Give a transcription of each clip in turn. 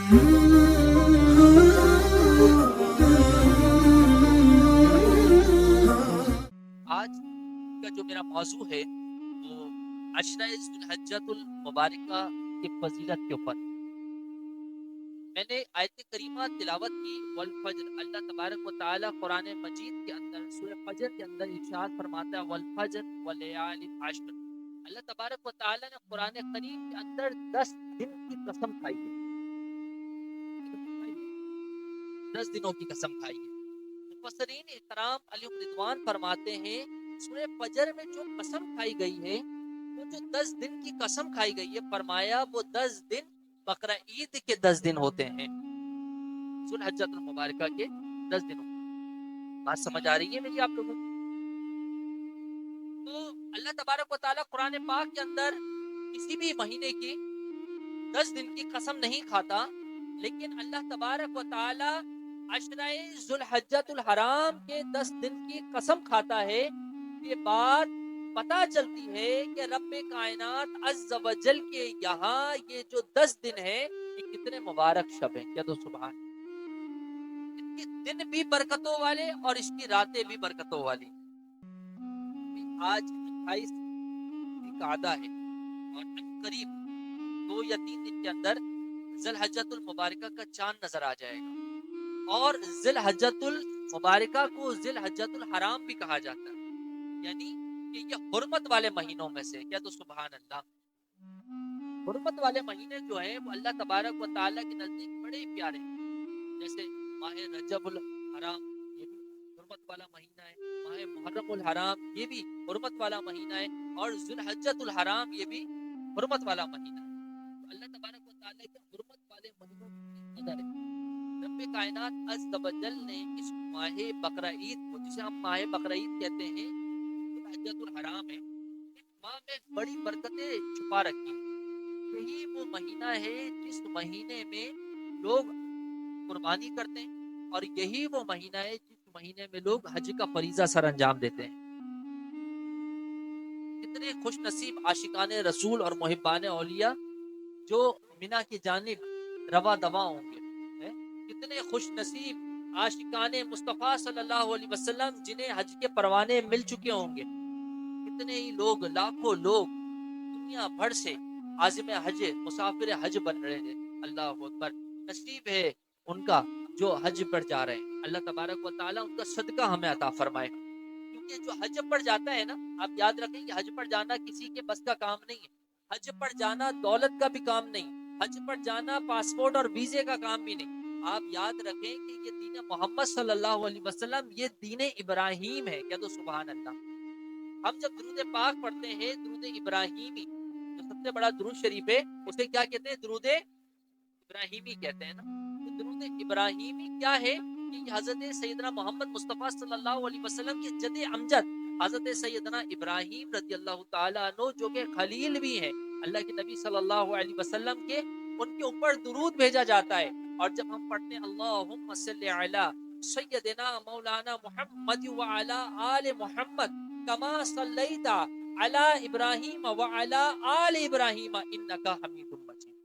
آج کا جو میرا موضوع ہے وہ عشرہ ذوالحجۃ المبارکہ کی فضیلت کے اوپر. میں نے آیت کریمہ تلاوت کی والفجر. اللہ تبارک و تعالی قرآن مجید کے اندر سورہ فجر کے اندر ارشاد فرماتا ہے والفجر ولیال عشر. اللہ تبارک و تعالی نے قرآن کریم کے اندر 10 دن کی قسم کھائی ہے. 10 دنوں کی قسم کھائی ہے. مفسرین اکرام علیہم رضوان فرماتے ہیں سورہ فجر میں جو قسم کھائی گئی ہے وہ جو 10 دن کی قسم کھائی گئی ہے فرمایا وہ 10 دن بقرہ عید کے 10 دن ہوتے ہیں. ذوالحجۃ المبارکہ کے 10 دنوں. بات سمجھ آ رہی ہے میری آپ لوگوں کو؟ تو اللہ تبارک و تعالیٰ قرآن پاک کے اندر کسی بھی مہینے کی 10 دن کی قسم نہیں کھاتا، لیکن اللہ تبارک و تعالیٰ عشرہ ذوالحجۃ الحرام کے 10 دن کی قسم کھاتا ہے. یہ بات پتا چلتی ہے کہ رب کائنات عز و جل کے یہاں یہ جو 10 دن ہے یہ کتنے مبارک شب ہیں. کیا تو سبحان. اس کے دن بھی برکتوں والے اور اس کی راتیں بھی برکتوں والی. آج 28 ذوالقعدہ ہے اور قریب 2 یا 3 دن کے اندر ذوالحجۃ المبارکہ کا چاند نظر آ جائے گا. اور ذوالحجۃ المبارکہ کو ذوالحجۃ الحرام بھی کہا جاتا ہے، یعنی کہ یہ حرمت والے مہینوں میں سے. کیا تو سبحان اللہ. حرمت والے مہینے جو ہیں وہ اللہ تبارک و تعالیٰ کے نزدیک بڑے پیارے ہیں. جیسے ماہ رجب الحرام یہ بھی حرمت والا مہینہ ہے، ماہ محرم الحرام یہ بھی حرمت والا مہینہ ہے، اور ذوالحجۃ الحرام یہ بھی حرمت والا مہینہ ہے. تو اللہ تبارک و تعالیٰ کے حرمت والے مہینوں کی نظر ہے. رب کائنات عز و جل نے اس ماہ بقرہ عید کو، جسے ہم ماہ بقرہ عید کہتے ہیں، ذوالحجۃ الحرام ہے، اس ماہ میں بڑی برکتیں چھپا رکھی ہیں. یہی وہ مہینہ ہے جس مہینے میں لوگ قربانی کرتے ہیں، اور یہی وہ مہینہ ہے جس مہینے میں لوگ حج کا فریضہ سر انجام دیتے ہیں. کتنے خوش نصیب عاشقان رسول اور محبان اولیاء جو منا کی جانب روا دوا ہوں گے. کتنے خوش نصیب عاشقان مصطفیٰ صلی اللہ علیہ وسلم جنہیں حج کے پروانے مل چکے ہوں گے. کتنے ہی لوگ، لاکھوں لوگ دنیا بھر سے عازم حج، مسافر حج بن رہے ہیں. اللہ اکبر. نصیب ہے ان کا جو حج پر جا رہے ہیں. اللہ تبارک و تعالیٰ ان کا صدقہ ہمیں عطا فرمائے. کیونکہ جو حج پر جاتا ہے نا، آپ یاد رکھیں کہ حج پر جانا کسی کے بس کا کام نہیں ہے. حج پر جانا دولت کا بھی کام نہیں. حج پر جانا پاسپورٹ اور ویزے کا کام بھی نہیں. آپ یاد رکھیں کہ یہ دین محمد صلی اللہ علیہ وسلم یہ دین ابراہیم ہے. کیا تو سبحان اللہ. ہم جب درود پاک پڑھتے ہیں، درود ابراہیمی جو سب سے بڑا درود شریف ہے، اسے کیا کہتے ہیں؟ درود ابراہیمی کہتے ہیں نا. تو درود ابراہیمی کیا ہے؟ کہ حضرت سیدنا محمد مصطفیٰ صلی اللہ علیہ وسلم کے جد امجد حضرت سیدنا ابراہیم رضی اللہ تعالیٰ عنہ جو کہ خلیل بھی ہیں اللہ کے نبی صلی اللہ علیہ وسلم کے، ان کے اوپر درود بھیجا جاتا ہے. اور جب ہم پڑھتے ہیں اللہم صلی علی سیدنا مولانا محمد وعلی آل محمد کما صلیت علی ابراہیم وعلی آل ابراہیم انکا حمید مجید.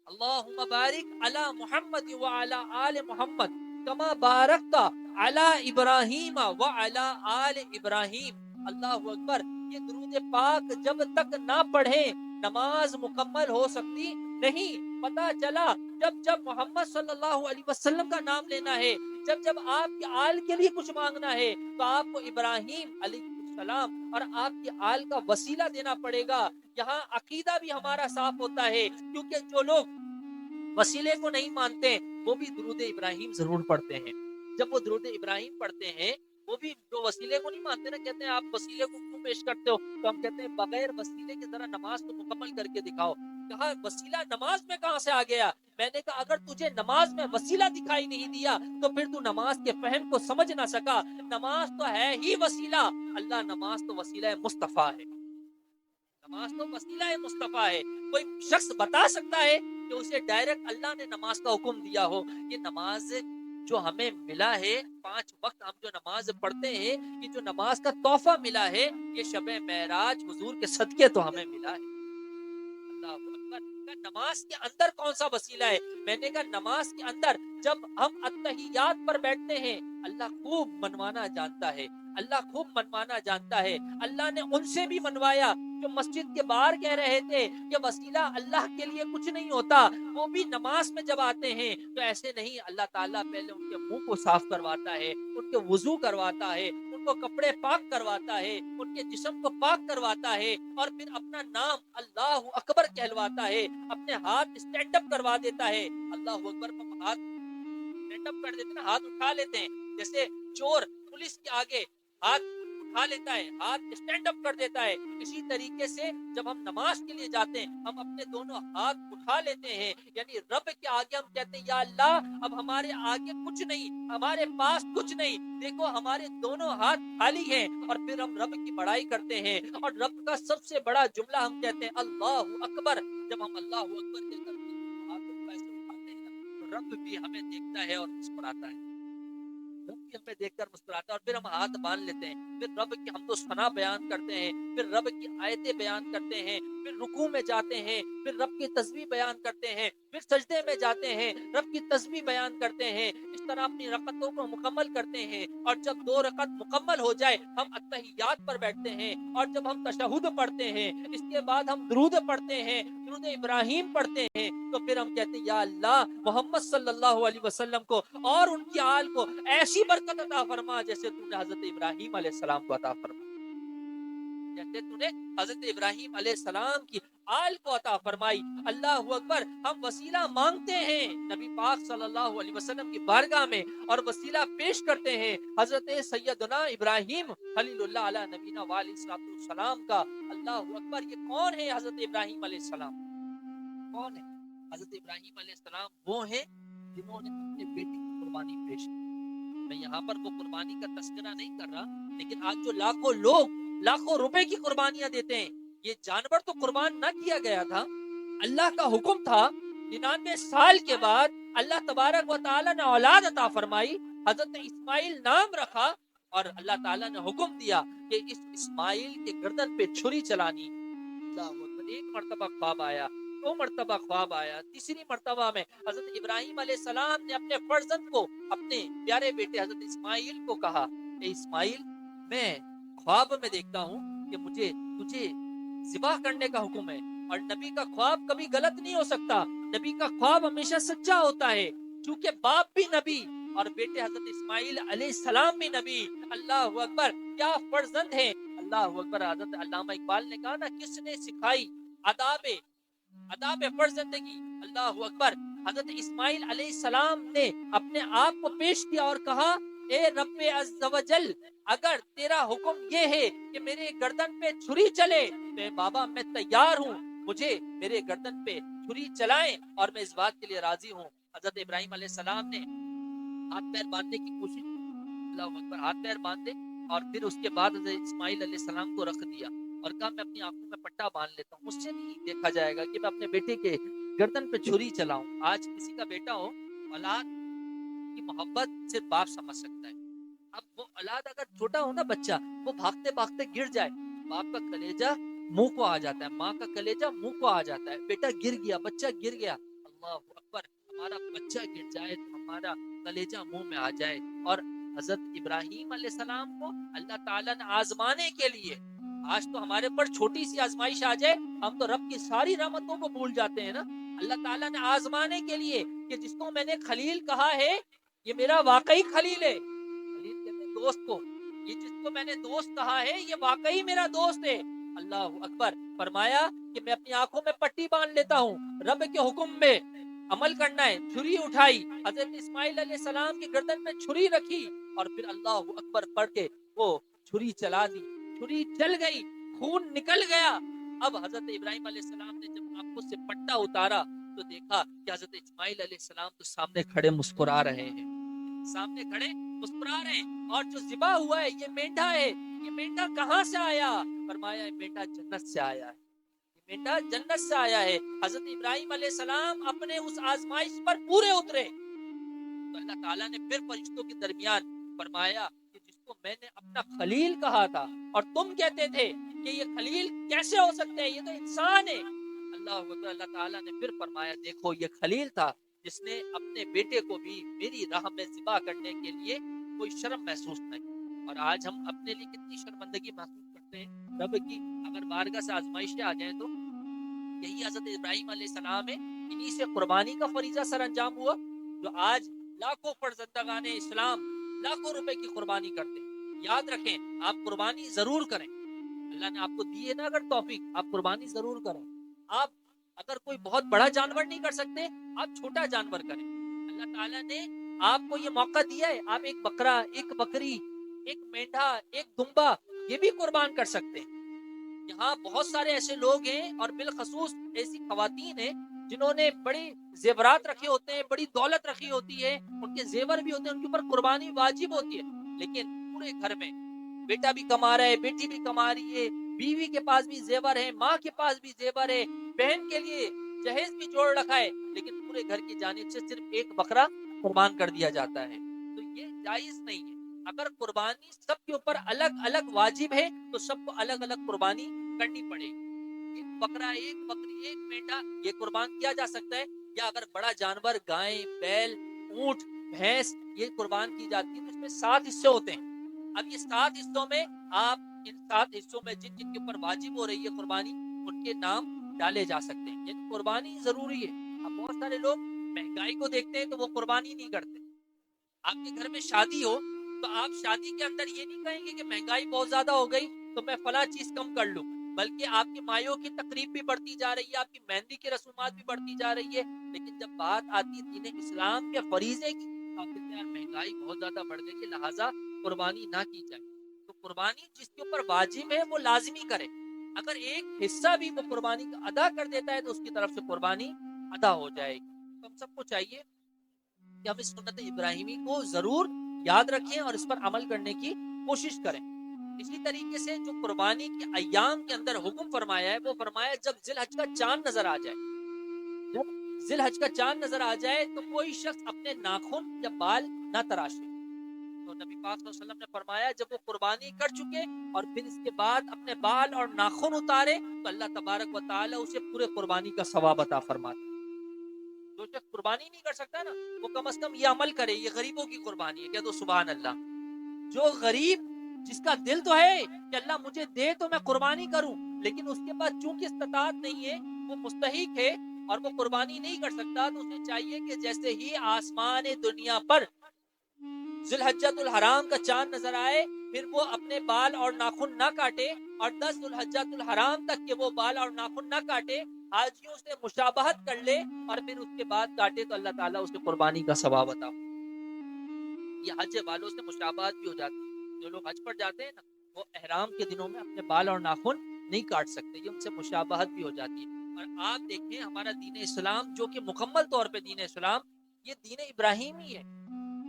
اللہم بارک علی محمد وعلی آل محمد کما بارکت علی ابراہیم وعلی آل ابراہیم. اللہ اکبر. یہ درود پاک جب تک نہ پڑھیں نماز مکمل ہو سکتی نہیں. پتا چلا جب محمد صلی اللہ علیہ وسلم کا نام لینا ہے، جب آپ کے آل کے لیے کچھ مانگنا ہے تو آپ کو ابراہیم علیہ السلام اور آپ کے آل کا وسیلہ دینا پڑے گا. یہاں عقیدہ بھی ہمارا صاف ہوتا ہے، کیونکہ جو لوگ وسیلے کو نہیں مانتے وہ بھی درود ابراہیم ضرور پڑھتے ہیں. جب وہ درود ابراہیم پڑھتے ہیں، وہ بھی جو وسیلے کو نہیں مانتے نا، کہتے ہیں آپ وسیلے کو کیوں پیش کرتے ہو؟ تو ہم کہتے ہیں بغیر وسیلے کے ذرا نماز تو مکمل کر کے دکھاؤ. کہا وسیلہ نماز میں کہاں سے آ گیا؟ میں نے کہا اگر تجھے نماز میں وسیلہ دکھائی نہیں دیا تو پھر تو نماز کے فہم کو سمجھ نہ سکا. نماز تو ہے ہی وسیلہ. اللہ نماز تو وسیلہ مصطفیٰ ہے. نماز تو وسیلہ مصطفیٰ ہے. کوئی شخص بتا سکتا ہے کہ اسے ڈائریکٹ اللہ نے نماز کا حکم دیا ہو؟ یہ نماز جو ہمیں ملا ہے، 5 وقت ہم جو نماز پڑھتے ہیں، یہ جو نماز کا تحفہ ملا ہے، یہ شب معراج حضور کے صدقے تو ہمیں ملا ہے. اللہ اکبر. نماز کے اندر کون سا وسیلہ ہے؟ میں نے کہا نماز کے اندر جب ہم اتحیات پر بیٹھتے ہیں اللہ خوب منوانا جانتا ہے، اللہ خوب منوانا جانتا ہے. اللہ نے ان سے بھی منوایا جو مسجد کے باہر کہہ رہے تھے کہ وسیلہ اللہ کے لیے کچھ نہیں ہوتا، وہ بھی نماز میں جب آتے ہیں تو ایسے نہیں، اللہ تعالیٰ پہلے ان کے منہ کو صاف کرواتا ہے، ان کے وضو کرواتا ہے، ان کو کپڑے پاک کرواتا ہے، ان کے جسم کو پاک کرواتا ہے، اور پھر اپنا نام اللہ اکبر کہلواتا ہے، اپنے ہاتھ اسٹینڈ اپ کروا دیتا ہے. اللہ اکبر پر ہاتھ اسٹینڈ اپ کر دیتے ہیں، ہاتھ اٹھا لیتے ہیں، جیسے چور پولیس کے آگے ہاتھ اٹھا لیتا ہے، ہاتھ اسٹینڈ اپ کر دیتا ہے. اسی طریقے سے جب ہم نماز کے لیے جاتے ہیں ہم اپنے دونوں ہاتھ اٹھا لیتے ہیں، یعنی رب کے آگے ہم کہتے ہیں یا اللہ اب ہمارے آگے کچھ نہیں، ہمارے پاس کچھ نہیں، دیکھو ہمارے دونوں ہاتھ خالی ہیں. اور پھر ہم رب کی بڑائی کرتے ہیں، اور رب کا سب سے بڑا جملہ ہم کہتے ہیں اللہ اکبر. جب ہم اللہ اکبر کہہ کر ہاتھوں کو ایسے اٹھاتے ہیں تو رب بھی ہمیں دیکھتا ہے اور مسکراتا ہے، رب بھی ہمیں دیکھ کر مسکراتا ہے. اور پھر ہم ہاتھ باندھ لیتے ہیں، پھر رب کی حمد و ثنا بیان کرتے ہیں، پھر رب کی آیتیں بیان کرتے ہیں، پھر رکوع میں جاتے ہیں، پھر رب کی تسبیح بیان کرتے ہیں، پھر سجدے میں جاتے ہیں، رب کی تسبیح بیان کرتے ہیں. اس طرح اپنی رکعتوں کو مکمل کرتے ہیں. اور جب 2 رکعت مکمل ہو جائے ہم اتحیات پر بیٹھتے ہیں، اور جب ہم تشہد پڑھتے ہیں اس کے بعد ہم درود پڑھتے ہیں، درود ابراہیم پڑھتے ہیں، تو پھر ہم کہتے ہیں یا اللہ محمد صلی اللہ علیہ وسلم کو اور ان کی آل کو ایسی برکت عطا فرما جیسے تو نے حضرت ابراہیم علیہ السلام کو عطا فرما، جیسے تو نے حضرت ابراہیم علیہ السلام کی آل کو عطا فرمائی. اللہ اکبر. ہم وسیلہ مانگتے ہیں نبی پاک صلی اللہ علیہ وسلم کی بارگاہ میں، اور وسیلہ پیش کرتے ہیں حضرت سیدنا ابراہیم خلیل اللہ علیہ نبینا علیہ السلام کا. اللہ اکبر. یہ کون ہے حضرت ابراہیم علیہ السلام؟ کون ہے حضرت ابراہیم علیہ السلام؟ وہ ہیں جنہوں نے اپنے بیٹے کی قربانی پیش کی. میں یہاں پر وہ قربانی کا تذکرہ نہیں کر رہا، لیکن آج جو لاکھوں لوگ لاکھوں روپے کی قربانیاں دیتے ہیں، یہ جانور تو قربان نہ کیا گیا تھا، اللہ کا حکم تھا. 99 سال کے بعد اللہ تبارک و تعالیٰ نے اولاد عطا فرمائی، حضرت اسماعیل نام رکھا، اور اللہ تعالیٰ نے حکم دیا کہ اس اسماعیل کے گردن پہ چھری چلانی. اللہ اکبر. ایک مرتبہ خواب آیا، 2 مرتبہ خواب آیا، تیسری مرتبہ میں حضرت ابراہیم علیہ السلام نے اپنے فرزند کو، اپنے پیارے بیٹے حضرت اسماعیل کو کہا اے اسماعیل میں خواب میں دیکھتا ہوں کہ مجھے تجھے ذبح کرنے کا حکم ہے. اور نبی کا خواب کبھی غلط نہیں ہو سکتا، نبی کا خواب ہمیشہ سچا ہوتا ہے، چونکہ باپ بھی نبی اور بیٹے حضرت اسماعیل علیہ السلام بھی نبی. اللہ اکبر. کیا فرزند ہیں. اللہ اکبر. حضرت علامہ اقبال نے کہا نا کس نے سکھائی آداب فرزندگی. اللہ اکبر. حضرت اسماعیل علیہ السلام نے اپنے آپ کو پیش کیا اور کہا اے رب عز و جل اگر تیرا حکم یہ ہے کہ میرے گردن پہ چھری چلے تو بابا میں تیار ہوں، مجھے میرے گردن پہ چھری چلائیں اور میں اس بات کے لیے راضی ہوں. حضرت ابراہیم علیہ السلام نے ہاتھ پیر باندھنے کی کوشش کی. اللہ اکبر. ہاتھ پیر باندھے اور پھر اس کے بعد حضرت اسماعیل علیہ السلام کو رکھ دیا اور کہا میں اپنی آنکھوں میں پٹا باندھ لیتا ہوں، مجھ سے نہیں دیکھا جائے گا کہ میں اپنے بیٹے کے گردن پہ چھری چلاؤں. آج کسی کا بیٹا ہو، اولاد کی محبت صرف باپ سمجھ سکتا ہے. اب وہ اولاد اگر چھوٹا ہو نا بچہ، وہ بھاگتے بھاگتے گر جائے، باپ کا کلیجہ منہ کو آ جاتا ہے، ماں کا کلیجہ منہ کو آ جاتا ہے. بیٹا گر گیا، بچہ گر گیا، اللہ اکبر. ہمارا بچہ گر جائے تو ہمارا کلیجہ منہ میں آ جائے. اور حضرت ابراہیم علیہ السلام کو اللہ تعالیٰ نے آزمانے کے لیے، آج تو ہمارے پر چھوٹی سی آزمائش آ جائے ہم تو رب کی ساری رحمتوں کو بھول جاتے ہیں نا. اللہ تعالیٰ نے آزمانے کے لیے کہ جس کو میں نے خلیل کہا ہے یہ میرا واقعی خلیل ہے. خلیل کہتے ہیں دوست کو، یہ جس کو میں نے دوست کہا ہے یہ واقعی میرا دوست ہے. اللہ اکبر. فرمایا کہ میں اپنی آنکھوں میں پٹی باندھ لیتا ہوں، رب کے حکم میں عمل کرنا ہے. چھری اٹھائی، حضرت اسماعیل علیہ السلام کی گردن میں چھری رکھی اور پھر اللہ اکبر پڑھ کے وہ چھری چلا دی. چھری چل گئی، خون نکل گیا. اب حضرت ابراہیم علیہ السلام نے جب آنکھوں سے پٹا اتارا تو دیکھا کہ حضرت اسماعیل علیہ السلام تو سامنے کھڑے مسکرا رہے ہیں، سامنے کھڑے مسکرا رہے ہیں. اور جو ذبح ہوا ہے یہ مینڈا ہے. یہ مینڈا کہاں سے آیا؟ فرمایا یہ مینڈا جنت سے آیا ہے، یہ مینڈا جنت سے آیا ہے. حضرت ابراہیم علیہ السلام اپنے اس آزمائش پر پورے اترے تو اللہ تعالیٰ نے پھر فرشتوں کے درمیان فرمایا کہ جس کو میں نے اپنا خلیل کہا تھا اور تم کہتے تھے کہ یہ خلیل کیسے ہو سکتے ہیں، یہ تو انسان ہے، اللہ اکبر. اللہ تعالیٰ نے پھر فرمایا دیکھو یہ خلیل تھا جس نے اپنے بیٹے کو بھی میری راہ میں ذبح کرنے کے لیے کوئی شرم محسوس نہیں. اور آج ہم اپنے لیے کتنی شرمندگی محسوس کرتے ہیں رب کی اگر بارگاہ سے آزمائشیں آ جائیں تو. یہی حضرت ابراہیم علیہ السلام ہے, انہی سے قربانی کا فریضہ سر انجام ہوا جو آج لاکھوں فرزندگان اسلام لاکھوں روپے کی قربانی کرتے ہیں. یاد رکھیں آپ قربانی ضرور کریں. اللہ نے آپ کو دی ہے نا اگر توفیق, آپ قربانی ضرور کریں. آپ اگر کوئی بہت بڑا جانور نہیں کر سکتے آپ چھوٹا جانور کریں. اللہ تعالیٰ نے آپ کو یہ موقع دیا ہے, آپ ایک بکرا, ایک بکری, ایک مینڈھا, ایک دمبا یہ بھی قربان کر سکتے ہیں. یہاں بہت سارے ایسے لوگ ہیں اور بالخصوص ایسی خواتین ہیں جنہوں نے بڑے زیورات رکھے ہوتے ہیں, بڑی دولت رکھی ہوتی ہے, ان کے زیور بھی ہوتے ہیں, ان کے اوپر قربانی واجب ہوتی ہے. لیکن پورے گھر میں بیٹا بھی کما رہا ہے, بیٹی بھی کما رہی ہے, بیوی کے پاس بھی زیور ہے, ماں کے پاس بھی زیور ہے, بہن کے لیے جہیز بھی جوڑ رکھا ہے, لیکن پورے گھر کی جانب سے صرف ایک بکرا قربان کر دیا جاتا ہے. تو یہ جائز نہیں ہے. اگر قربانی سب کے اوپر الگ الگ واجب ہے تو سب کو الگ الگ قربانی کرنی پڑے گی. ایک بکرا, ایک بکری, ایک مینڈا یہ قربان کیا جا سکتا ہے, یا اگر بڑا جانور گائے, بیل, اونٹ, بھینس یہ قربان کی جاتی ہے تو اس میں 7 حصے ہوتے ہیں. اب یہ 7 حصوں میں آپ ان 7 حصوں میں جن جن کے اوپر واجب ہو رہی ہے قربانی ان کے نام ڈالے جا سکتے ہیں. یعنی قربانی ضروری ہے. اب بہت سارے لوگ مہنگائی کو دیکھتے ہیں تو وہ قربانی نہیں کرتے. آپ کے گھر میں شادی ہو تو آپ شادی کے اندر یہ نہیں کہیں گے کہ مہنگائی بہت زیادہ ہو گئی تو میں فلاں چیز کم کر لوں, بلکہ آپ کی مائیوں کی تقریب بھی بڑھتی جا رہی ہے, آپ کی مہندی کی رسومات بھی بڑھتی جا رہی ہے. لیکن جب بات آتی ہے دین اسلام کے فریضے کی تو آپ کہتے ہیں مہنگائی بہت زیادہ بڑھ گئی ہے لہٰذا قربانی نہ کی جائے. تو قربانی جس کے اوپر واجب ہے وہ لازمی کرے. اگر ایک حصہ بھی وہ قربانی کا ادا کر دیتا ہے تو اس کی طرف سے قربانی ادا ہو جائے گی. تو ہم سب کو چاہیے کہ ہم اس سنت ابراہیمی کو ضرور یاد رکھیں اور اس پر عمل کرنے کی کوشش کریں. اسی طریقے سے جو قربانی کے ایام کے اندر حکم فرمایا ہے وہ فرمایا جب ذی الحج کا چاند نظر آ جائے, جب ذی الحج کا چاند نظر آ جائے تو کوئی شخص اپنے ناخن یا بال نہ تراشے. تو نبی پاک صلی اللہ علیہ وسلم نے فرمایا جب وہ قربانی کر چکے اور پھر اس کے بعد اپنے بال اور ناخن اتارے تو اللہ تبارک و تعالی اسے پورے قربانی کا ثواب عطا فرماتا. جو شخص قربانی نہیں کر سکتا نا وہ کم از کم یہ عمل کرے, یہ غریبوں کی قربانی ہے. کہہ دو سبحان اللہ. جو غریب جس کا دل تو ہے کہ اللہ مجھے دے تو میں قربانی کروں, لیکن اس کے پاس چونکہ استطاعت نہیں ہے, وہ مستحق ہے اور وہ قربانی نہیں کر سکتا, تو اسے چاہیے کہ جیسے ہی آسمان دنیا پر ذی الحجۃ الحرام کا چاند نظر آئے پھر وہ اپنے بال اور ناخن نہ کاٹے, اور 10 ذی الحجۃ الحرام تک کے وہ بال اور ناخن نہ کاٹے, حاجیوں سے مشابہت کر لے اور پھر اس کے بعد کاٹے تو اللہ تعالیٰ اسے قربانی کا ثواب عطا. یہ حج والوں سے مشابہت بھی ہو جاتی ہے. جو لوگ حج پر جاتے ہیں نا وہ احرام کے دنوں میں اپنے بال اور ناخن نہیں کاٹ سکتے, یہ ان سے مشابہت بھی ہو جاتی ہے. اور آپ دیکھیں ہمارا دین اسلام جو کہ مکمل طور پہ دین اسلام یہ دین ابراہیمی ہے.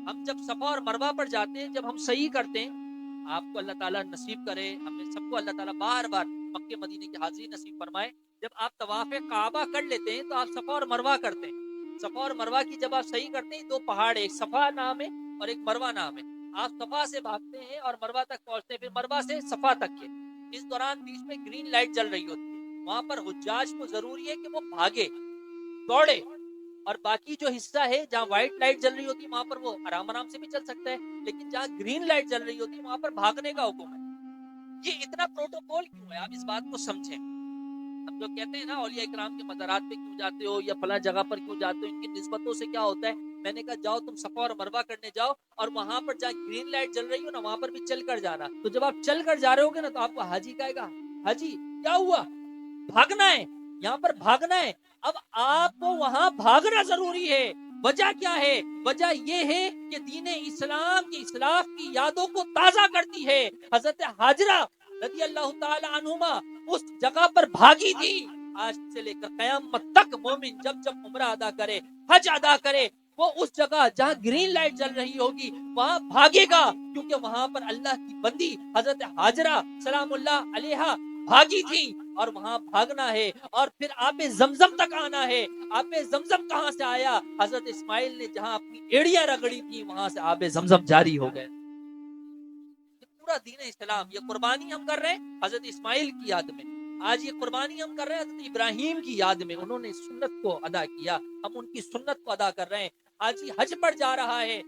ہم جب صفا اور مروہ پر جاتے ہیں, جب ہم صحیح کرتے ہیں, آپ کو اللہ تعالیٰ نصیب کرے, ہمیں سب کو اللہ تعالیٰ بار بار مکے مدینے کی حاضری نصیب فرمائے. جب آپ طواف کعبہ کر لیتے ہیں تو آپ صفا اور مروہ کرتے ہیں. صفا اور مروہ کی جب آپ صحیح کرتے ہیں 2 پہاڑ, ایک صفا نام ہے اور ایک مروہ نام ہے. آپ صفا سے بھاگتے ہیں اور مروہ تک پہنچتے ہیں, پھر مروہ سے صفا تک کے. اس دوران بیچ میں گرین لائٹ جل رہی ہوتی ہے, وہاں پر حجاج کو ضروری ہے کہ وہ بھاگے, دوڑے, اور باقی جو حصہ ہے جہاں وائٹ لائٹ جل رہی ہوتی ہے وہاں پر وہ آرام سے بھی چل سکتا ہے, لیکن جہاں گرین لائٹ جل رہی ہوتی ہے وہاں پر بھاگنے کا حکم ہے. یہ اتنا پروٹوکول کیوں ہے, آپ اس بات کو سمجھیں. ہم جو کہتے ہیں نا اولیاء اکرام کے مزارات پہ کیوں جاتے ہو یا فلاں جگہ پر کیوں جاتے ہو, ان کی نسبتوں سے کیا ہوتا ہے. میں نے کہا جاؤ تم صفا اور مروہ کرنے جاؤ اور وہاں پر جہاں گرین لائٹ جل رہی ہو نا وہاں پر بھی چل کر جانا. تو جب آپ چل کر جا رہے ہوگے نا تو آپ کو حاجی کہے گا حاجی کیا ہوا, بھاگنا ہے, یہاں پر بھاگنا ہے. اب آپ کو وہاں بھاگنا ضروری ہے. وجہ کیا ہے؟ وجہ یہ ہے کہ دین اسلام کی اسلاف کی یادوں کو تازہ کرتی ہے. حضرت حاجرہ رضی اللہ تعالی عنہما اس جگہ پر بھاگی تھی. آج سے لے کر قیامت تک مومن جب جب عمرہ ادا کرے, حج ادا کرے, وہ اس جگہ جہاں گرین لائٹ جل رہی ہوگی وہاں بھاگے گا, کیونکہ وہاں پر اللہ کی بندی حضرت حاجرہ سلام اللہ علیہا بھاگی تھی اور وہاں بھاگنا ہے. اور پھر آب زمزم تک آنا ہے. آب زمزم کہاں سے آیا؟ حضرت اسماعیل نے جہاں اپنی ایڑیاں رگڑی تھی وہاں سے آب زمزم جاری ہو گئے. پورا دین اسلام یہ قربانی ہم کر رہے ہیں حضرت اسماعیل کی یاد میں. آج یہ قربانی ہم کر رہے ہیں حضرت ابراہیم کی یاد میں، انہوں نے سنت کو ادا کیا، ہم ان کی سنت کو ادا کر رہے ہیں۔ آج یہ حج پر جا رہا ہے،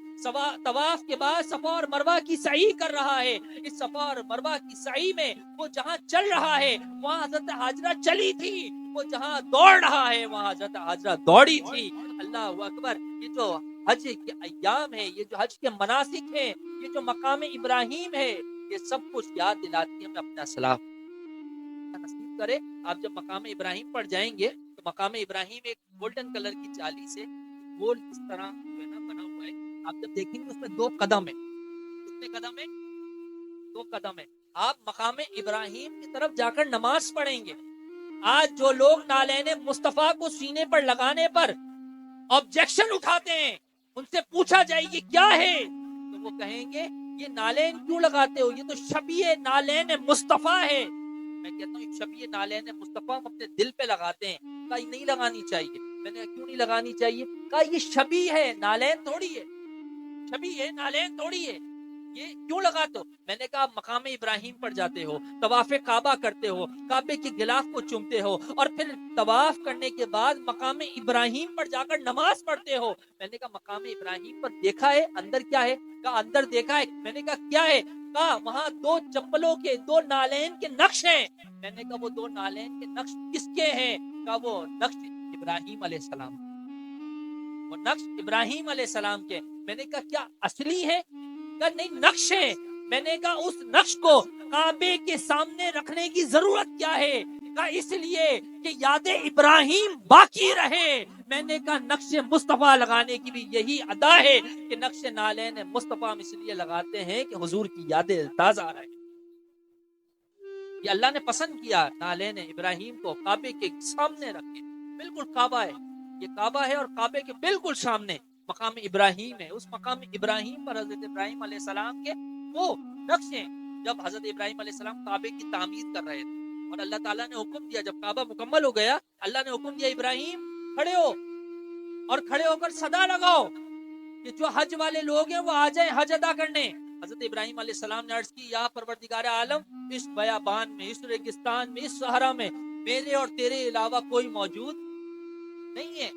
طواف کے بعد صفا اور مروہ کی سعی کر رہا ہے، اس صفا اور مروہ کی سعی میں وہ جہاں چل رہا ہے وہاں حضرت ہاجرہ چلی تھی، وہ جہاں دوڑ رہا ہے وہاں حضرت ہاجرہ دوڑی تھی۔ اللہ اکبر، یہ جو حج کے ایام ہے، یہ جو حج کے مناسک ہیں، یہ جو مقام ابراہیم ہے، یہ سب کچھ یاد دلاتی ہے ہمیں اپنا سلاف نصیب کرے۔ آپ جب مقام ابراہیم پر جائیں گے تو مقام ابراہیم ایک گولڈن کلر کی جالی سے گول اس طرح جو ہے نا بنا ہوا ہے، آپ جب دیکھیں گے اس میں 2 قدم ہے، کتنے قدم ہے؟ 2 قدم ہے۔ آپ مقام ابراہیم کی طرف جا کر نماز پڑھیں گے۔ آج جو لوگ نالین مصطفیٰ کو سینے پر لگانے پر آبجیکشن اٹھاتے ہیں، ان سے پوچھا جائے یہ کیا ہے تو وہ کہیں گے یہ نالین کیوں لگاتے ہو، یہ تو شبیہ نالین مصطفیٰ ہے۔ میں کہتا ہوں ایک شبیہ نالین مصطفیٰ ہم اپنے دل پہ لگاتے ہیں، کہا یہ نہیں لگانی چاہیے۔ میں نے کہا کیوں نہیں لگانی چاہیے؟ کہا یہ شبیہ ہے، نالین تھوڑی ہے، شبیہ ہے، نالین تھوڑی ہے، یہ کیوں لگاتے ہو؟ میں نے کہا مقام ابراہیم پر جاتے ہو، طواف کعبہ کرتے ہو، کعبے کے غلاف کو چومتے ہو، اور پھر طواف کرنے کے بعد مقام ابراہیم پر جا کر نماز پڑھتے ہو۔ میں نے کہا مقام ابراہیم پر دیکھا ہے اندر کیا ہے؟ کہا اندر دیکھا ہے۔ میں نے کہا کیا ہے؟ کہا وہاں 2 چپلوں کے 2 نالین کے نقش ہیں۔ میں نے کہا وہ 2 نالین کے نقش کس کے ہیں؟ کہا وہ نقش ابراہیم علیہ السلام، وہ نقش ابراہیم علیہ السلام کے۔ میں نے کہا کیا اصلی ہے؟ کہا نہیں، نقش ہے۔ میں نے کہا اس نقش کو کعبے کے سامنے رکھنے کی ضرورت کیا ہے؟ کہا اس لیے کہ یاد ابراہیم باقی رہے۔ میں نے کہا نقش مصطفیٰ لگانے کی بھی یہی ادا ہے کہ نقش نالین مصطفیٰ ہم اس لیے لگاتے ہیں کہ حضور کی یادیں تازہ رہے۔ یہ اللہ نے پسند کیا نالین ابراہیم کو کعبے کے سامنے رکھے، بالکل کعبہ ہے، یہ کعبہ ہے اور کعبے کے بالکل سامنے مقام ابراہیم ہے۔ اس مقام ابراہیم پر حضرت ابراہیم علیہ السلام کے وہ نقش ہیں۔ جب حضرت ابراہیم علیہ السلام کعبے کی تعمیر کر رہے تھے اور اللہ تعالیٰ نے حکم دیا، جب کعبہ مکمل ہو گیا اللہ نے حکم دیا ابراہیم کھڑے ہو، اور کھڑے ہو کر صدا لگاؤ کہ جو حج والے لوگ ہیں وہ آ جائیں حج ادا کرنے۔ حضرت ابراہیم علیہ السلام نے عرض کی یا پروردگار عالم، اس بیابان میں، اس ریگستان میں، اس صحرا میں میرے اور تیرے علاوہ کوئی موجود نہیں ہے،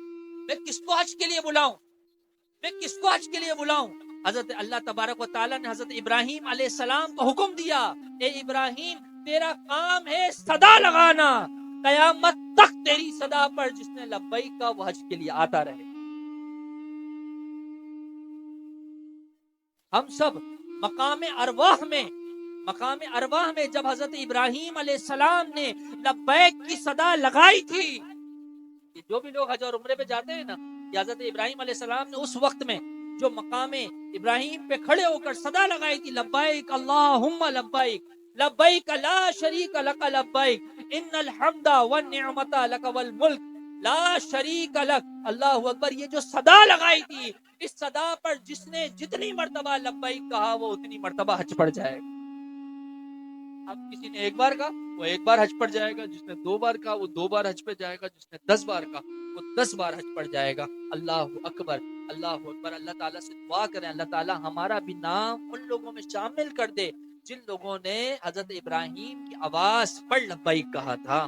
میں کس کو حج کے لیے بلاؤں، میں کس کو حج کے لیے بلاؤں؟ حضرت اللہ تبارک و تعالیٰ نے حضرت ابراہیم علیہ السلام کو حکم دیا، اے ابراہیم تیرا کام ہے صدا لگانا، قیامت تک تیری صدا پر جس نے لبیک کا وہ حج کے لیے آتا رہے۔ ہم سب مقام ارواح میں جب حضرت ابراہیم علیہ السلام نے لبیک کی صدا لگائی تھی، جو بھی لوگ حج اور عمرے پہ جاتے ہیں نا، حضرت ابراہیم علیہ السلام نے اس وقت میں جو مقام ابراہیم پہ کھڑے ہو کر صدا لگائی تھی، لبیک اللہم لبیک، لبیک لا شریک لک لبیک، ان الحمد والنعمت لک والملک لا شریک لک، اللہ اکبر، یہ جو صدا لگائی تھی، اس صدا پر جس نے جتنی مرتبہ لبیک کہا وہ اتنی مرتبہ حج پڑ جائے گا۔ اب کسی نے 1 بار کہا وہ 1 بار حج پڑ جائے گا، جس نے 2 بار کہا وہ 2 بار حج پہ جائے گا، جس نے 10 بار کہا وہ 10 بار حج پڑ جائے گا۔ اللہ اکبر، اللہ اکبر۔ اللہ تعالیٰ سے دعا کریں اللہ تعالیٰ ہمارا بھی نام ان لوگوں میں شامل کر دے جن لوگوں نے حضرت ابراہیم کی آواز پر لبیک کہا تھا۔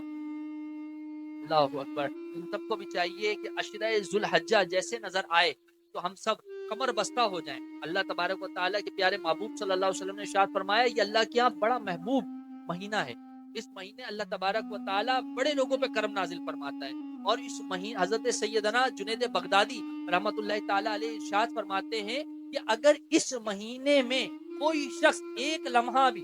اللہ اکبر۔ ان سب کو بھی چاہیے کہ عشرہ ذوالحجہ جیسے نظر آئے تو ہم سب کمر بستہ ہو جائیں۔ اللہ تبارک و تعالیٰ کے پیارے محبوب صلی اللہ علیہ وسلم نے ارشاد فرمایا یہ اللہ کے یہاں بڑا محبوب مہینہ ہے، اس مہینے اللہ تبارک و تعالیٰ بڑے لوگوں پہ کرم نازل فرماتا ہے، اور اس مہینے حضرت سیدنا جنید بغدادی رحمت اللہ تعالیٰ علیہ ارشاد فرماتے ہیں کہ اگر اس مہینے میں کوئی شخص 1 لمحہ بھی،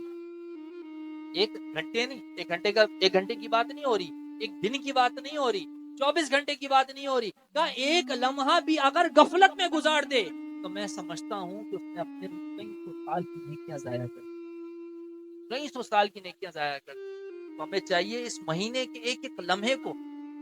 1 گھنٹے نہیں، 1 گھنٹے کی بات نہیں ہو رہی، 1 دن کی بات نہیں ہو رہی، 24 گھنٹے کی بات نہیں ہو رہی، کہا 1 لمحہ بھی اگر غفلت میں گزار دے تو میں سمجھتا ہوں کہ اس نے اپنے کئی سو سال کی نیکیاں ضائع کر دی، کئی سو سال کی نیکیاں ضائع کر دی۔ تو ہمیں چاہیے اس مہینے کے 1 لمحے کو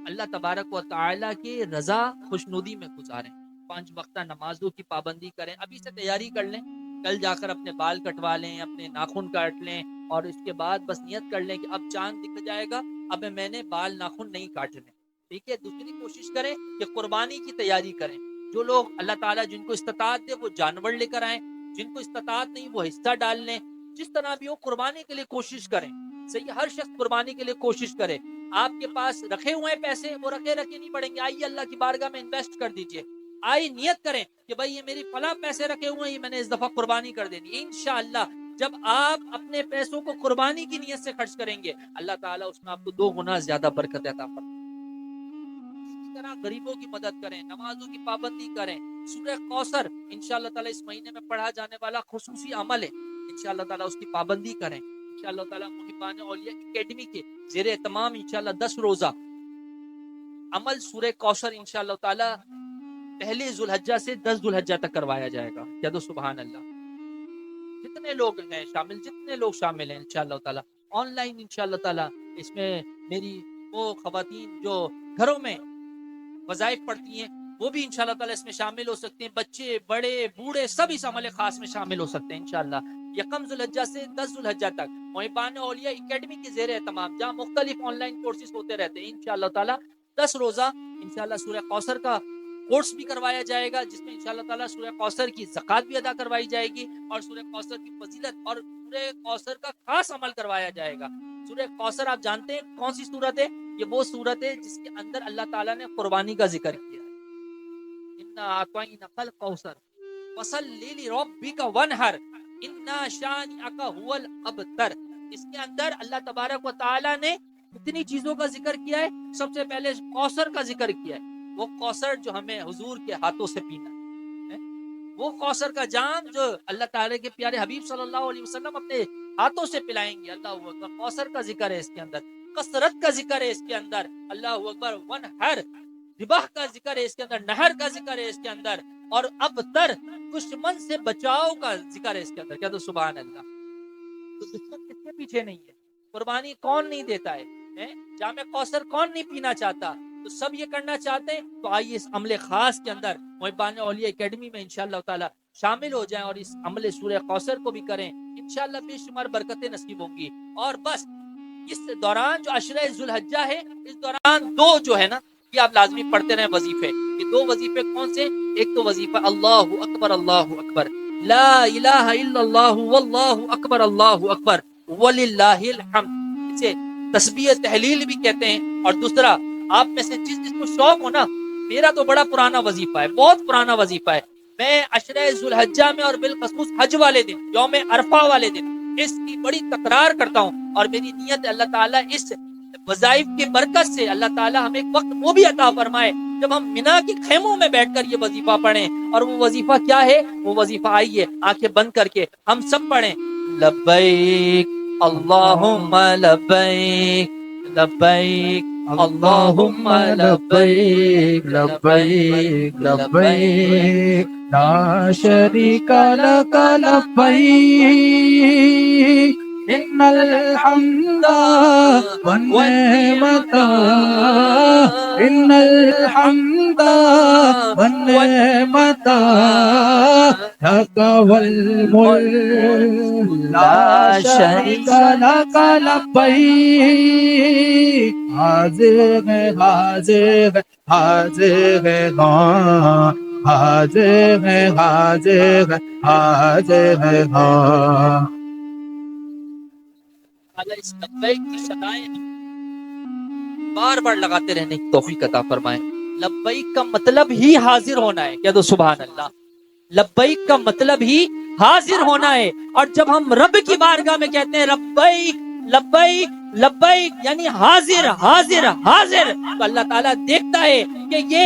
اللہ تبارک و تعالیٰ کے رضا خوشنودی میں گزاریں، 5 وقتہ نمازوں کی پابندی کریں، ابھی سے تیاری کر لیں، کل جا کر اپنے بال کٹوا لیں، اپنے ناخن کاٹ لیں، اور اس کے بعد بس نیت کر لیں کہ اب چاند دکھ جائے گا، اب میں نے بال ناخن نہیں کاٹنے، ٹھیک ہے۔ دوسری کوشش کریں کہ قربانی کی تیاری کریں، جو لوگ اللہ تعالیٰ جن کو استطاعت دے وہ جانور لے کر آئیں، جن کو استطاعت نہیں وہ حصہ ڈال لیں، جس طرح بھی ہو قربانی کے لیے کوشش کریں۔ صحیح، ہر شخص قربانی کے لیے کوشش کرے. آپ کے پاس رکھے ہوئے ہیں پیسے، وہ رکھے نہیں پڑیں گے، آئیے اللہ کی بارگاہ میں انویسٹ کر دیجئے. آئی نیت کریں کہ بھائی یہ میری فلاں پیسے رکھے ہوئے ہیں، یہ میں نے اس دفعہ قربانی کر دینی. انشاءاللہ جب آپ اپنے پیسوں کو قربانی کی نیت سے خرچ کریں گے، اللہ تعالیٰ اس میں آپ کو 2 گنا زیادہ برکت عطا فرمائے. اسی طرح غریبوں کی مدد کریں، نمازوں کی پابندی کریں. سورہ کوثر انشاءاللہ تعالیٰ اس مہینے میں پڑھا جانے والا خصوصی عمل ہے، انشاءاللہ تعالیٰ اس کی پابندی کریں. انشاءاللہ تعالیٰ محبان اولیاء اکیڈمی کے زیر اہتمام انشاءاللہ 10 روزہ عمل سورہ کوثر انشاءاللہ تعالیٰ پہلے ذوالحجہ سے 10 ذوالحجہ تک کروایا جائے گا. کیا تو سبحان اللہ. جتنے لوگ ہیں شامل، جتنے لوگ شامل ہیں انشاءاللہ تعالیٰ آن لائن انشاءاللہ تعالیٰ اس میں میری وہ خواتین جو گھروں میں وظائف پڑھتی ہیں وہ بھی انشاءاللہ تعالیٰ اس میں شامل ہو سکتے ہیں. بچے بڑے بوڑھے سب اس عمل خاص میں شامل ہو سکتے ہیں انشاءاللہ. یکم ذوالحجہ سے 10 ذوالحجہ تک محبان اولیاء اکیڈمی کے زیر اہتمام جہاں مختلف آن لائن کورسز ہوتے رہتے ہیں انشاءاللہ تعالیٰ 10 روزہ انشاءاللہ سورہ کوثر کا کورس بھی کروایا جائے گا، جس میں انشاءاللہ تعالیٰ سورہ کوثر کی زکوٰۃ بھی ادا کروائی جائے گی اور سورہ کوثر کی فضیلت اور سورہ کوثر کا خاص عمل کروایا جائے گا. سورہ کوثر آپ جانتے ہیں کون سی سورت ہے؟ یہ وہ سورت ہے جس کے اندر اللہ تعالیٰ نے قربانی کا ذکر کیا ہے. اِنَّا أَعْطَيْنَاكَ الْكَوْثَرَ فَصَلِّ لِرَبِّكَ وَانْحَرْ اِنَّ شَانِئَكَ هُوَ الْأَبْتَرُ. اس کے اندر اللہ تبارک و تعالیٰ نے کتنی چیزوں کا ذکر کیا ہے. سب سے پہلے کوثر کا ذکر کیا ہے، وہ کوثر جو ہمیں حضور کے ہاتھوں سے پینا ہے، وہ کوثر کا جام جو اللہ تعالیٰ کے پیارے حبیب صلی اللہ علیہ وسلم اپنے ہاتھوں سے پلائیں گے. اللہ اکبر. کوثر کا ذکر ہے اس کے اندر، کثرت کا ذکر ہے اس کے اندر. اللہ اکبر. ونہر ذبح کا ذکر ہے اس کے اندر، نہر کا ذکر ہے اس کے اندر، اور ابتر دشمن سے بچاؤ کا ذکر ہے اس کے اندر. کیا تو سبحان اللہ. تو دشمن کس کے پیچھے نہیں ہے؟ قربانی کون نہیں دیتا ہے؟ جام کوثر کون نہیں پینا چاہتا؟ تو سب یہ کرنا چاہتے ہیں. تو آئیے اس عمل خاص کے اندر محبان اولیاء اکیڈمی میں انشاءاللہ تعالی شامل ہو جائیں اور اس عمل سورہ کوثر کو بھی کریں. انشاءاللہ بے شمار برکتیں نصیب ہوں گی. اور بس اس دوران جو عشرہ ذوالحجہ ہے، اس دوران 2 جو ہے نا یہ آپ لازمی پڑھتے رہیں وظیفے. یہ 2 وظیفے کون سے؟ ایک تو وظیفہ اللہ اکبر اللہ اکبر، لا الہ الا اللہ واللہ اکبر اللہ اکبر وللہ الحمد، اسے تسبیح تحلیل بھی کہتے ہیں. اور دوسرا آپ میں سے جس کو شوق ہو نا، میرا تو بڑا پرانا وظیفہ ہے، بہت پرانا وظیفہ ہے. میں عشرہ ذوالحجہ میں اور بالخصوص حج والے دن، یوم عرفہ والے دن اس کی بڑی تکرار کرتا ہوں. اور میری نیت اللہ تعالیٰ اس وظائف کی برکت سے اللہ تعالیٰ ہمیں ایک وقت وہ بھی عطا فرمائے جب ہم منا کے خیموں میں بیٹھ کر یہ وظیفہ پڑھیں. اور وہ وظیفہ کیا ہے؟ وہ وظیفہ آئیے آنکھیں بند کر کے ہم سب پڑھیں. لبیک اللہم لبیک لبیک اللہم لبیک لبیک لبیک لا شریک لک لبیک ان الحمد والنعمت ان الحمد والنعمت لک والملک لا شریک لک لبیک. حاضر ہے حاضر ہے حاضر ہے حاضر ہے حاضر ہے حاضر ہے. اس لبیک کی صدائیں بار بار لگاتے رہنے کی توفیق عطا فرمائے. لبیک کا مطلب ہی حاضر ہونا ہے. کیا تو سبحان اللہ. لبیک کا مطلب ہی حاضر ہونا ہے. اور جب ہم رب کی بارگاہ میں کہتے ہیں لبیک لبیک لبیک یعنی حاضر حاضر حاضر، تو اللہ تعالیٰ دیکھتا ہے کہ یہ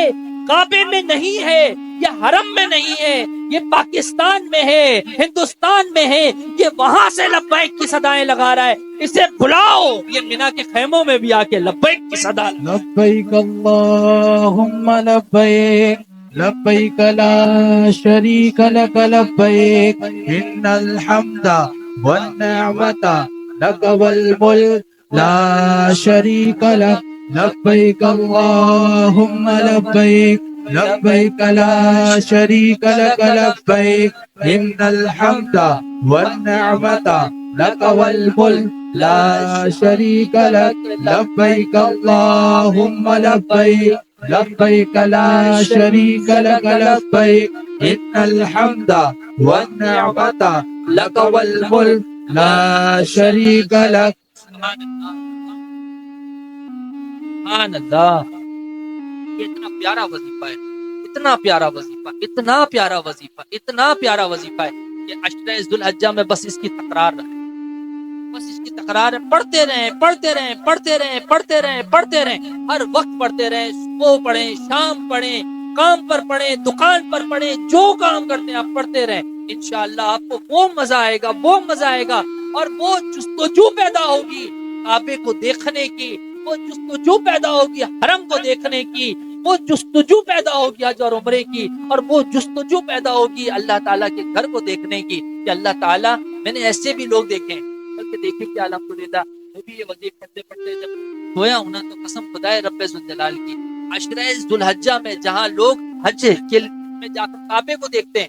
کعبے میں نہیں ہے، یہ حرم میں نہیں ہے، یہ پاکستان میں ہے، ہندوستان میں ہے، یہ وہاں سے لبیک کی صدائیں لگا رہا ہے. اسے بلاؤ یہ مینا کے خیموں میں بھی آ کے لبیک کی صدا. لبیک اللہم لبیک لبیک لا شریک لک لبیک ان الحمد والنعمت لک والملک لا شریک لک. لبیک اللہم لبیک لبیک لا شریک لک لبیک ان الحمد والنعمت لک والملک لا شریک لک. لبیک اللہم لبیک لبیک لا شریک لک لبیک ان الحمد والنعمت لک والملک لا شریک لک. سبحان اللہ سبحان اللہ. یہ اتنا پیارا وظیفہ ہے، اتنا پیارا وظیفہ، اتنا پیارا وظیفہ، اتنا پیارا وظیفہ ہے کہ عشرہ ذو الحجہ میں بس اس کی تکرار رہے، بس اس کی تکرار ہے. پڑھتے رہیں پڑھتے رہیں پڑھتے رہیں پڑھتے رہیں پڑھتے رہیں، ہر وقت پڑھتے رہیں، صبح پڑھیں، شام پڑھیں، کام پر پڑھیں، دکان پر پڑھیں، جو کام کرتے ہیں آپ پڑھتے رہیں. انشاءاللہ آپ کو وہ مزہ آئے گا، وہ مزہ آئے گا، اور وہ جستجو پیدا ہوگی کعبے کو دیکھنے کی، وہ جستجو پیدا ہوگی حرم کو دیکھنے کی، وہ جستجو پیدا ہوگی حج اور عمرے کی، اور وہ جستجو پیدا ہوگی اللہ تعالیٰ کے گھر کو دیکھنے کی کہ اللہ تعالیٰ، میں نے ایسے بھی لوگ دیکھے ہیں بلکہ دیکھے کہ الحمدللہ میں بھی یہ وظیفہ پڑھتے پڑھتے جب سویا ہوں نا تو قسم خدائے رب ذوالجلال کی، عشرہ ذوالحجہ میں جہاں لوگ حج کے میں جا کر کعبے کو دیکھتے ہیں،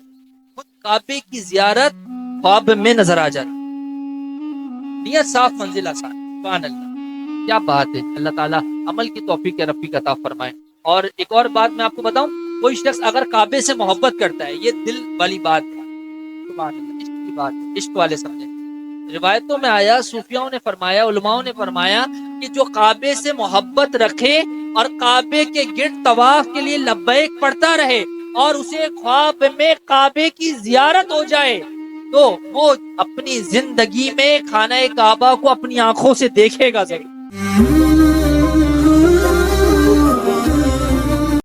خود کعبے کی زیارت خواب میں نظر آ جاتی، نیت صاف منزل آسان. سبحان اللہ، کیا بات ہے. اللہ تعالیٰ عمل کی توفیق رفیق عطا فرمائے. اور ایک اور بات میں آپ کو بتاؤں، کوئی شخص اگر کعبے سے محبت کرتا ہے، یہ دل والی بات ہے، سبحان اللہ، عشق کی بات ہے، عشق والے سمجھیں. روایتوں میں آیا، صوفیاؤں نے فرمایا، علماؤں نے فرمایا کہ جو کعبے سے محبت رکھے اور کعبے کے گرد طواف کے لیے لبیک پڑھتا رہے اور اسے خواب میں کعبے کی زیارت ہو جائے تو وہ اپنی زندگی میں خانہ کعبہ کو اپنی آنکھوں سے دیکھے گا ضرور.